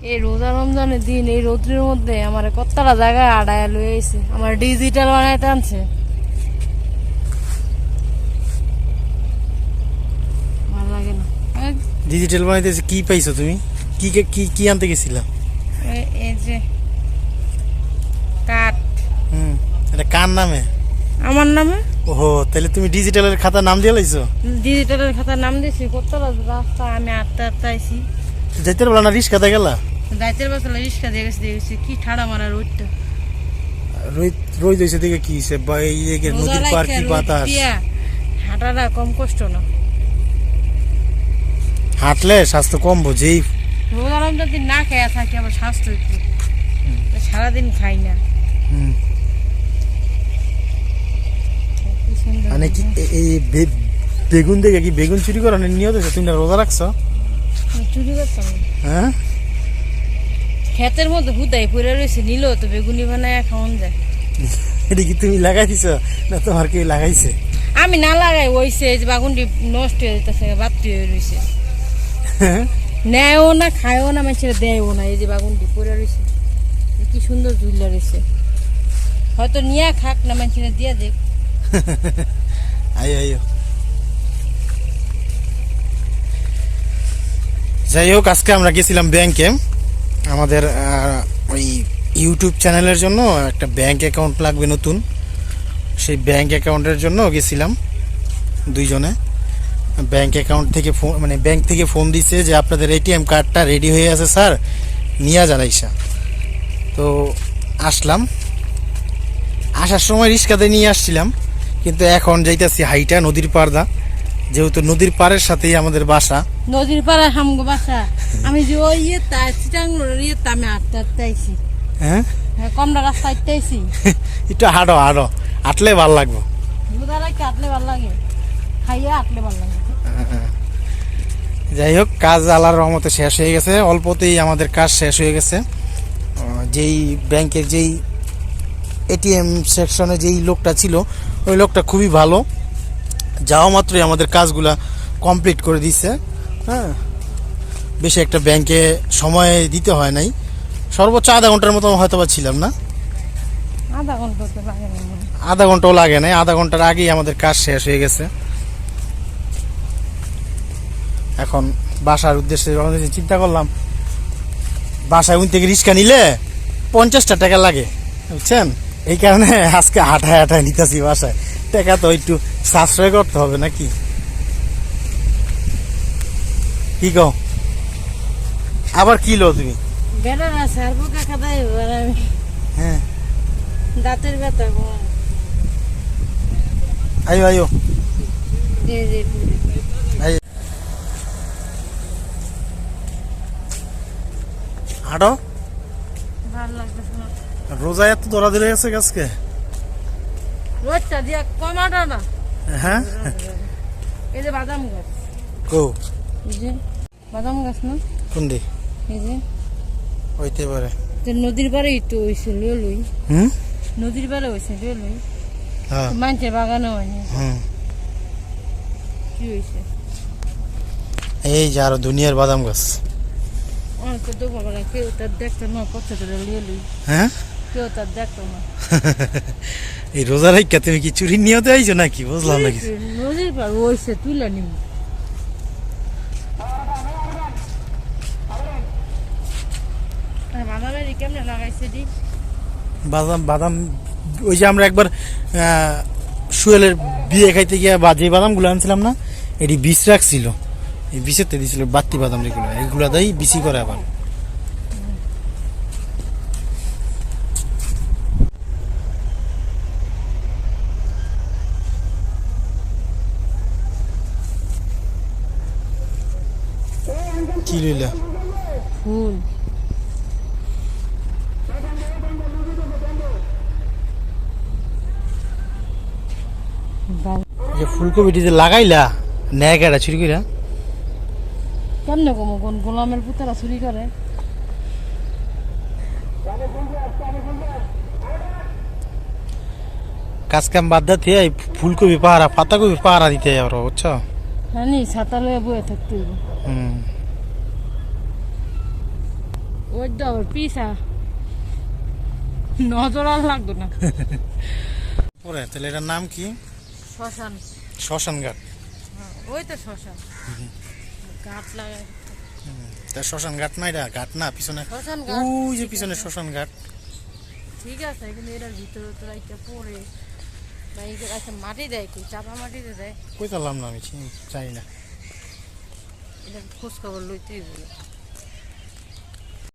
এই রোজা রমজানের দিন এই রৌদ্রের মধ্যে আমার কতটা জায়গায় আড়ায় লয়ে আইছে, আমার ডিজিটাল বানাইতে আনছে। ভালো লাগে না। ডিজিটাল বানাইতেছে কি পাইছো তুমি? কি কি কি আনতে গেছিলা? এই যে কাঠ। এটা কার নামে? আমার নামে। ওহো, তাহলে তুমি ডিজিটালের খাতা নাম দিয়ে লাইছো? ডিজিটালের খাতা নাম দিয়েছি। কতটা রাস্তা আমি আটটা আইছি। যাইতে পারলা না? রিস্কাতে গেলা? যাইতে পারছিল রিক্সা দিয়ে গেছি কি ঠাড়া মারা রোদটা। রোদ হয়েছে দিকে কি নদীর পার কি বাতাস। হাঁটাটা কম কষ্ট না, হাঁটলে স্বাস্থ্য কম বোঝেই। রোজা রমজান দিন না খেয়ে থাকি আবার স্বাস্থ্য একটু, সারাদিন খাই না। মানে কি এই বেগুন দেখে কি বেগুন চুরি করানোর নিয়ত আছে? তুমি না রোজা রাখছো? চুরি করতাম। হ্যাঁ, ক্ষেতের মধ্যে হুদাই পড়ে রয়েছে, নিলেও তো বেগুনি বানায় খাওয়ান যায়। এটা কি তুমি লাগাই দিছ না তোমার কেউ লাগাইছে? আমি না লাগাই ওইছে যে বাগুনটি নষ্ট হয়ে যেতেছে, বাতি হয়ে রয়েছে। নেয়ও না, খায়ও না, মানুষের দেয়ও না। এই যে বাগুনটি পড়ে রয়েছে, কি সুন্দর ঝুলা রয়েছে। হয়তো নিয়ে খাক না, মানুষের দিয়ে দেখ। আইও আইও। যাই হোক, আজকে আমরা গেছিলাম ব্যাংকে। আমাদের ওই ইউটিউব চ্যানেলের জন্য একটা ব্যাংক অ্যাকাউন্ট লাগবে নতুন, সেই ব্যাংক অ্যাকাউন্টের জন্য গেছিলাম দুইজনে। ব্যাংক অ্যাকাউন্ট থেকে ফোন, মানে ব্যাংক থেকে ফোন দিছে যে আপনাদের এটিএম কার্ডটা রেডি হয়ে আছে স্যার, নিয়ে যান আইসা। তো আসলাম, আসার সময় রিক্সাতে নিয়ে আসছিলাম, কিন্তু এখন যাইতেছি হাইটা নদীর পাড়দা, যেহেতু নদীর পাড়ের সাথেই আমাদের বাসা। নদীর পাড়ে হামগো বাসা। আমি যে ওই আমি আটটা আইছি। হ্যাঁ, কমটা রাস্তা আইছি। একটু হাঁটো হাঁটো, হাঁটলে ভালো লাগবে। হাঁটলে ভালো লাগে, খাইয়া হাঁটলে ভালো লাগে। যাই হোক, কাজ আল্লাহর রহমতে শেষ হয়ে গেছে, অল্পতেই আমাদের কাজ শেষ হয়ে গেছে। যেই ব্যাংকের যেই এটিএম সেকশনে যেই লোকটা ছিল, ওই লোকটা খুবই ভালো, যাওয়া মাত্রই আমাদের কাজগুলা কমপ্লিট করে দিচ্ছে। হ্যাঁ, বেশি একটা ব্যাংকে সময় দিতে হয় নাই, সর্বোচ্চ আধা ঘন্টার মতো হয়তো বা ছিলাম না। আধা ঘন্টাও লাগে নাই, আধা ঘন্টার আগেই আমাদের কাজ শেষ হয়ে গেছে। এখন বাসার উদ্দেশ্যে চিন্তা করলাম, বাসায় উন থেকে রিক্সা নিলে 50টা টাকা লাগে, বুঝছেন? এই কারণে আজকে হাঁটায় হাঁটায় নিতেছি বাসায়। টাকা তো একটু সাশ্রয় করতে হবে নাকি, কি কও? আবার কি লো তুমি? হ্যাঁ, দাঁতের ব্যথা। আইও আইও। হাঁটো। ভালো লাগতেছে না, রোজা এত দৌড়াদৌড়ি আছে আজকে। রোদটা দিয়া কমাটা না। হ্যাঁ, এই যে বাদাম গাছ। কো? এই যে বাদাম গাছ না? কোন দিক? এই যে হইতে পারে। নদীর পাড়ে একটু হয়েছে লই। নদীর পাড়ে হয়েছে লই। হ্যাঁ, মানুষের বাগানও হয়নি। কি হয়েছে? এই যে আরো দুনিয়ার বাদাম গাছ। অনেক তো ভালো লাগে, কেউ তার দেখতো না, কত লিয়ে লই। হ্যাঁ, কেউ তার দেখতো না। এই রোজা রাইখা তুমি কি চুরি নিয়তে আইছো নাকি? বুঝলাম না কিছু। নদীর পাড় হয়েছে, তুলে নিব। বাদামের কেমনে লাগাইছে দি? বাদাম বাদাম ওই যে আমরা একবার সুয়েলের বিয়ে খাইতে গিয়ে যে বাদামগুলো আনছিলাম না, এটি বীজ রাখছিল, এই বীজেতে দিয়েছিল বাত্তি বাদাম, এগুলো দেয় বিচি করে আবার। কি লইলা? ফুল। ফুলকপিটি যে লাগাইলা নেয় কেডা চুরি কইরা? কেমনে কম কোন গোলামের পুতারা চুরি করে? কাজ কাম বাদ দিয়ে এই ফুলকপি পাহারা, পাতাকপি পাহারা দিতে যাবো, বুঝছো? জানি ছাতা লয়ে বয়ে থাকতে হইব। ওই তো আবার পিসা নজর আর লাগতো না। পরে তাহলে এটার নাম কি? শ্মশান। শ্মশান ঘাট। হ্যাঁ, ওই তো শ্মশান গাছ লাগাই। তা শ্মশান ঘাট না, এটা ঘাট না পিছনে, শ্মশান ঘাট ওই যে পিছনে শ্মশান ঘাট। ঠিক আছে, কিন্তু এটার ভিতরে তো একটা পড়ে বা একটা মাটি দেয়, কি চাপা মাটিতে দেয়। কই তালাম না আমি জানি না। এটা খোঁজ খবর লইতেই বলে।